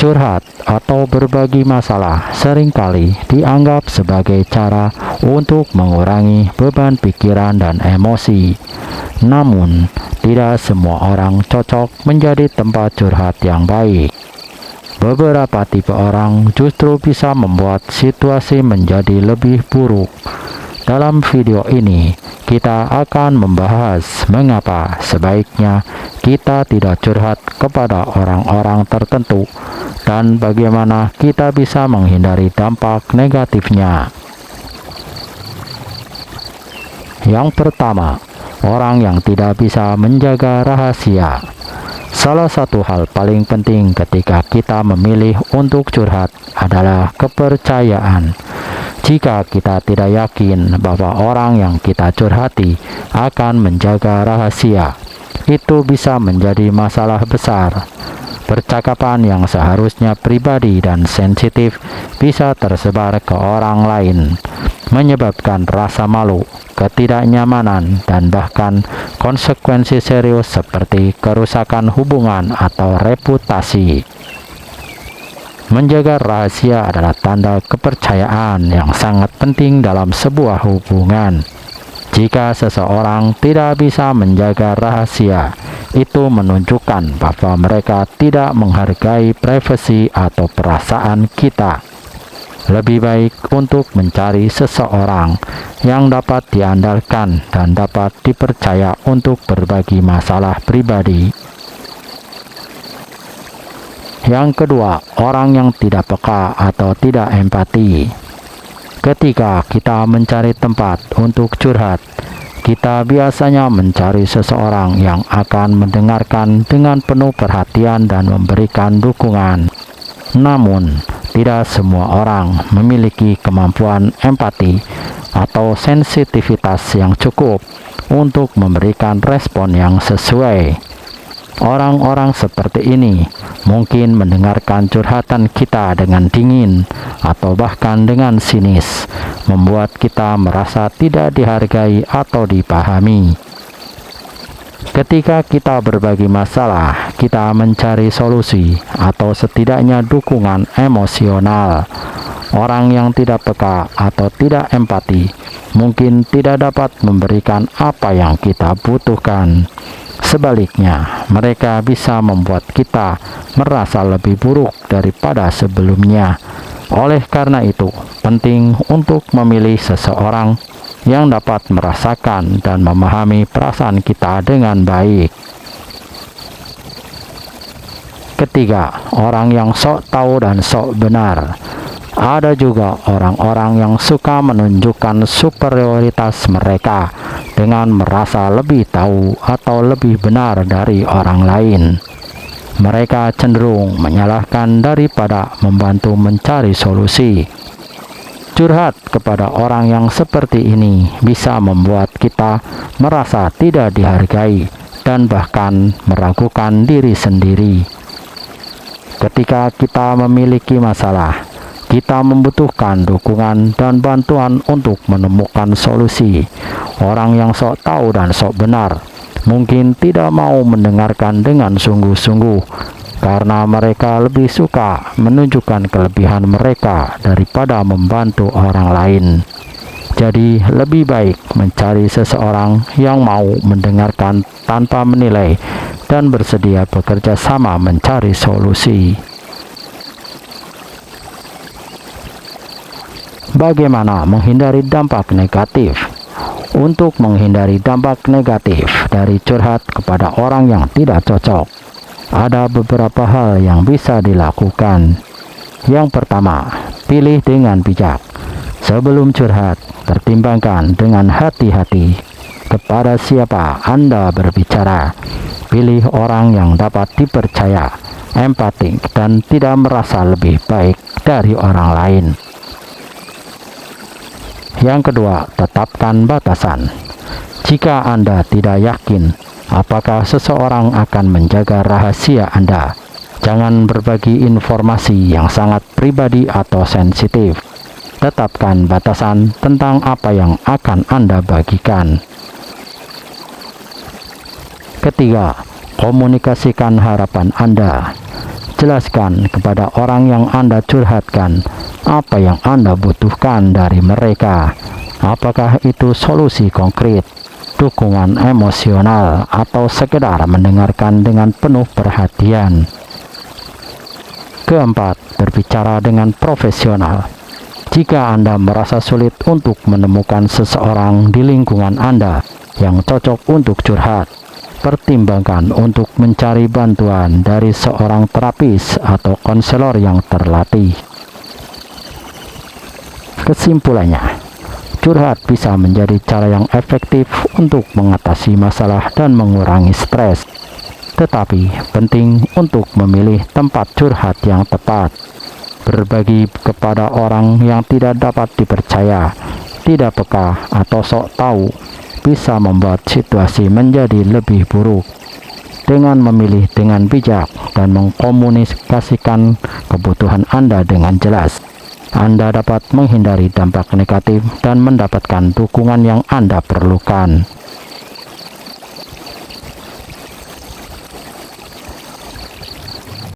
Curhat atau berbagi masalah seringkali dianggap sebagai cara untuk mengurangi beban pikiran dan emosi. Namun, tidak semua orang cocok menjadi tempat curhat yang baik. Beberapa tipe orang justru bisa membuat situasi menjadi lebih buruk. Dalam video ini, kita akan membahas mengapa sebaiknya kita tidak curhat kepada orang-orang tertentu dan bagaimana kita bisa menghindari dampak negatifnya. Yang pertama, orang yang tidak bisa menjaga rahasia. Salah satu hal paling penting ketika kita memilih untuk curhat adalah kepercayaan. Jika kita tidak yakin bahwa orang yang kita curhati akan menjaga rahasia, itu bisa menjadi masalah besar. Percakapan yang seharusnya pribadi dan sensitif bisa tersebar ke orang lain, menyebabkan rasa malu, ketidaknyamanan, dan bahkan konsekuensi serius seperti kerusakan hubungan atau reputasi. Menjaga rahasia adalah tanda kepercayaan yang sangat penting dalam sebuah hubungan. Jika seseorang tidak bisa menjaga rahasia, itu menunjukkan bahwa mereka tidak menghargai privasi atau perasaan kita. Lebih baik untuk mencari seseorang yang dapat diandalkan dan dapat dipercaya untuk berbagi masalah pribadi. Yang kedua, orang yang tidak peka atau tidak empati. Ketika kita mencari tempat untuk curhat, kita biasanya mencari seseorang yang akan mendengarkan dengan penuh perhatian dan memberikan dukungan. Namun, tidak semua orang memiliki kemampuan empati atau sensitivitas yang cukup untuk memberikan respon yang sesuai. Orang-orang seperti ini mungkin mendengarkan curhatan kita dengan dingin atau bahkan dengan sinis, membuat kita merasa tidak dihargai atau dipahami. Ketika kita berbagi masalah, kita mencari solusi atau setidaknya dukungan emosional. Orang yang tidak peka atau tidak empati mungkin tidak dapat memberikan apa yang kita butuhkan. Sebaliknya, mereka bisa membuat kita merasa lebih buruk daripada sebelumnya. Oleh karena itu, penting untuk memilih seseorang yang dapat merasakan dan memahami perasaan kita dengan baik. Ketiga, orang yang sok tahu dan sok benar. Ada juga orang-orang yang suka menunjukkan superioritas mereka dengan merasa lebih tahu atau lebih benar dari orang lain. Mereka cenderung menyalahkan daripada membantu mencari solusi. Curhat kepada orang yang seperti ini bisa membuat kita merasa tidak dihargai dan bahkan meragukan diri sendiri. Ketika kita memiliki masalah, kita membutuhkan dukungan dan bantuan untuk menemukan solusi. Orang yang sok tahu dan sok benar mungkin tidak mau mendengarkan dengan sungguh-sungguh karena mereka lebih suka menunjukkan kelebihan mereka daripada membantu orang lain. Jadi, lebih baik mencari seseorang yang mau mendengarkan tanpa menilai dan bersedia bekerja sama mencari solusi. Bagaimana menghindari dampak negatif? Untuk menghindari dampak negatif dari curhat kepada orang yang tidak cocok, ada beberapa hal yang bisa dilakukan. Yang pertama, pilih dengan bijak. Sebelum curhat, pertimbangkan dengan hati-hati kepada siapa Anda berbicara. Pilih orang yang dapat dipercaya, empatik, dan tidak merasa lebih baik dari orang lain. Yang kedua, tetapkan batasan. Jika Anda tidak yakin apakah seseorang akan menjaga rahasia Anda, jangan berbagi informasi yang sangat pribadi atau sensitif. Tetapkan batasan tentang apa yang akan Anda bagikan. Ketiga, komunikasikan harapan Anda. Jelaskan kepada orang yang Anda curhatkan apa yang Anda butuhkan dari mereka. Apakah itu solusi konkret, dukungan emosional, atau sekedar mendengarkan dengan penuh perhatian. Keempat, berbicara dengan profesional. Jika Anda merasa sulit untuk menemukan seseorang di lingkungan Anda yang cocok untuk curhat, pertimbangkan untuk mencari bantuan dari seorang terapis atau konselor yang terlatih. Kesimpulannya, curhat bisa menjadi cara yang efektif untuk mengatasi masalah dan mengurangi stres. Tetapi penting untuk memilih tempat curhat yang tepat. Berbagi kepada orang yang tidak dapat dipercaya, tidak peka, atau sok tahu bisa membuat situasi menjadi lebih buruk. Dengan memilih dengan bijak dan mengkomunikasikan kebutuhan Anda dengan jelas, Anda dapat menghindari dampak negatif dan mendapatkan dukungan yang Anda perlukan.